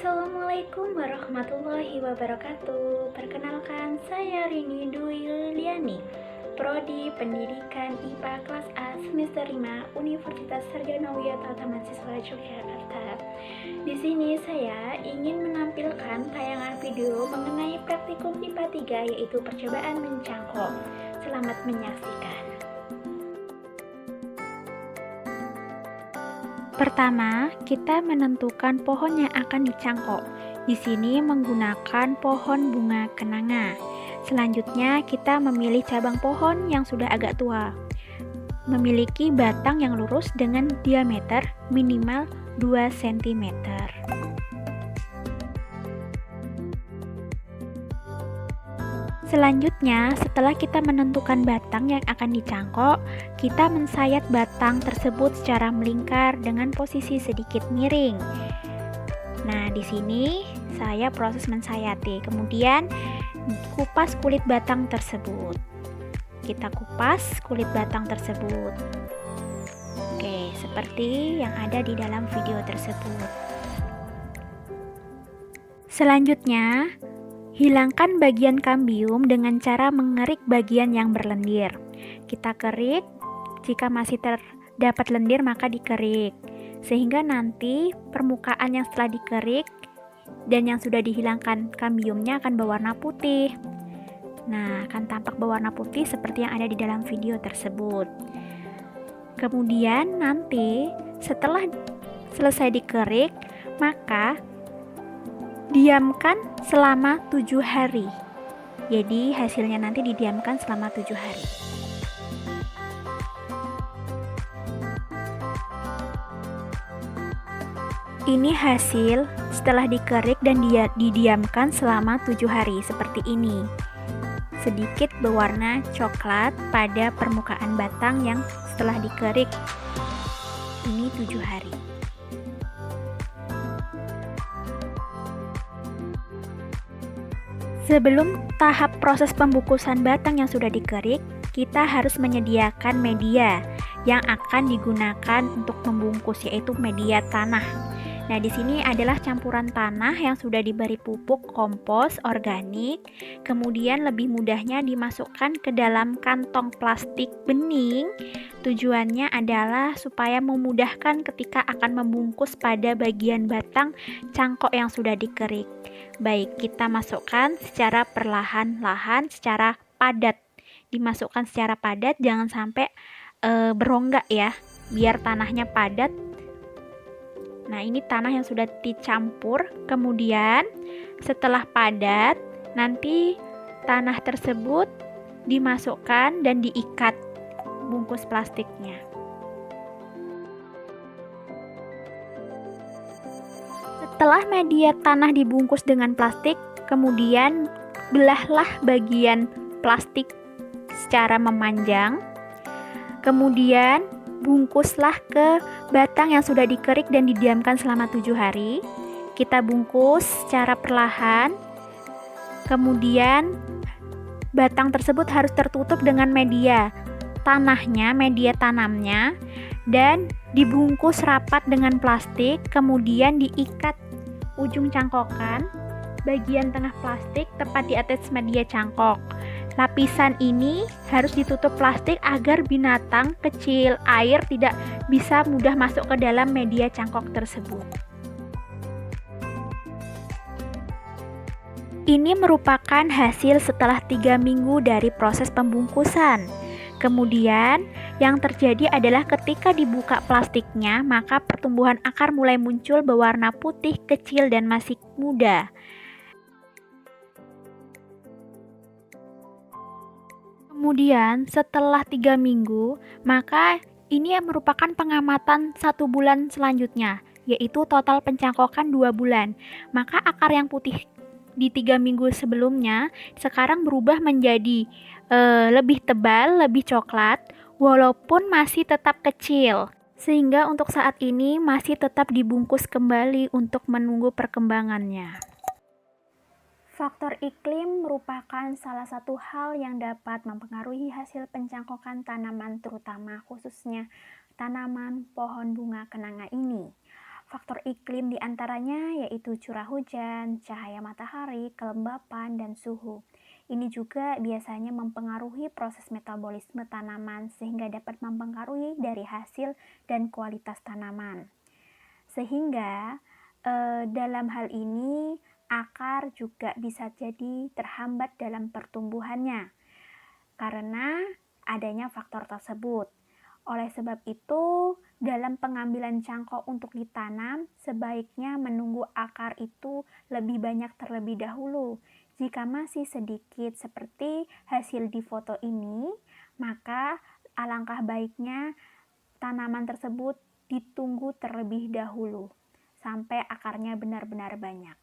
Assalamualaikum warahmatullahi wabarakatuh. Perkenalkan, saya Rini Dwi Liliani, Prodi Pendidikan IPA kelas A semester 5 Universitas Sarjana Wiyata Taman Siswa Yogyakarta. Di sini saya ingin menampilkan tayangan video mengenai praktikum IPA 3 yaitu percobaan mencangkok. Selamat menyaksikan. Pertama, kita menentukan pohon yang akan dicangkok. Di sini menggunakan pohon bunga kenanga. Selanjutnya, kita memilih cabang pohon yang sudah agak tua. Memiliki batang yang lurus dengan diameter minimal 2 cm. Selanjutnya, setelah kita menentukan batang yang akan dicangkok, kita mensayat batang tersebut secara melingkar dengan posisi sedikit miring. Nah, di sini saya proses mensayati. Kemudian, kupas kulit batang tersebut. Kita kupas kulit batang tersebut. Oke, seperti yang ada di dalam video tersebut. Selanjutnya, hilangkan bagian kambium dengan cara mengerik bagian yang berlendir. Kita kerik, jika masih terdapat lendir maka dikerik, sehingga nanti permukaan yang setelah dikerik dan yang sudah dihilangkan kambiumnya akan berwarna putih. Nah, akan tampak berwarna putih seperti yang ada di dalam video tersebut. Kemudian nanti setelah selesai dikerik, maka diamkan selama 7 hari. Jadi hasilnya nanti didiamkan selama 7 hari. Ini hasil setelah dikerik dan didiamkan selama 7 hari seperti ini. Sedikit berwarna coklat pada permukaan batang yang setelah dikerik. Ini 7 hari. Sebelum tahap proses pembungkusan batang yang sudah dikerik, kita harus menyediakan media yang akan digunakan untuk membungkus, yaitu media tanah. Nah, di sini adalah campuran tanah yang sudah diberi pupuk kompos organik, kemudian lebih mudahnya dimasukkan ke dalam kantong plastik bening. Tujuannya adalah supaya memudahkan ketika akan membungkus pada bagian batang cangkok yang sudah dikerik. Baik, kita masukkan secara perlahan-lahan, secara padat. Dimasukkan secara padat, jangan sampai berongga ya, biar tanahnya padat. Nah, ini tanah yang sudah dicampur. Kemudian setelah padat, nanti tanah tersebut dimasukkan dan diikat bungkus plastiknya. Setelah media tanah dibungkus dengan plastik, kemudian belahlah bagian plastik secara memanjang. Kemudian bungkuslah ke batang yang sudah dikerik dan didiamkan selama 7 hari. Kita bungkus secara perlahan. Kemudian batang tersebut harus tertutup dengan media tanahnya, media tanamnya, dan dibungkus rapat dengan plastik. Kemudian diikat ujung cangkokan bagian tengah plastik tepat di atas media cangkok. Lapisan ini harus ditutup plastik agar binatang kecil, air tidak bisa mudah masuk ke dalam media cangkok tersebut. Ini merupakan hasil setelah 3 minggu dari proses pembungkusan. Kemudian, yang terjadi adalah ketika dibuka plastiknya, maka pertumbuhan akar mulai muncul berwarna putih kecil dan masih muda. Kemudian setelah 3 minggu, maka ini merupakan pengamatan 1 bulan selanjutnya, yaitu total pencangkokan 2 bulan. Maka akar yang putih di 3 minggu sebelumnya sekarang berubah menjadi lebih tebal, lebih coklat, walaupun masih tetap kecil. Sehingga untuk saat ini masih tetap dibungkus kembali untuk menunggu perkembangannya. Faktor iklim merupakan salah satu hal yang dapat mempengaruhi hasil pencangkokan tanaman, terutama khususnya tanaman pohon bunga kenanga ini. Faktor iklim diantaranya yaitu curah hujan, cahaya matahari, kelembapan, dan suhu. Ini juga biasanya mempengaruhi proses metabolisme tanaman sehingga dapat mempengaruhi dari hasil dan kualitas tanaman. Sehingga dalam hal ini akar juga bisa jadi terhambat dalam pertumbuhannya karena adanya faktor tersebut. Oleh sebab itu, dalam pengambilan cangkok untuk ditanam, sebaiknya menunggu akar itu lebih banyak terlebih dahulu. Jika masih sedikit seperti hasil di foto ini, maka alangkah baiknya tanaman tersebut ditunggu terlebih dahulu sampai akarnya benar-benar banyak.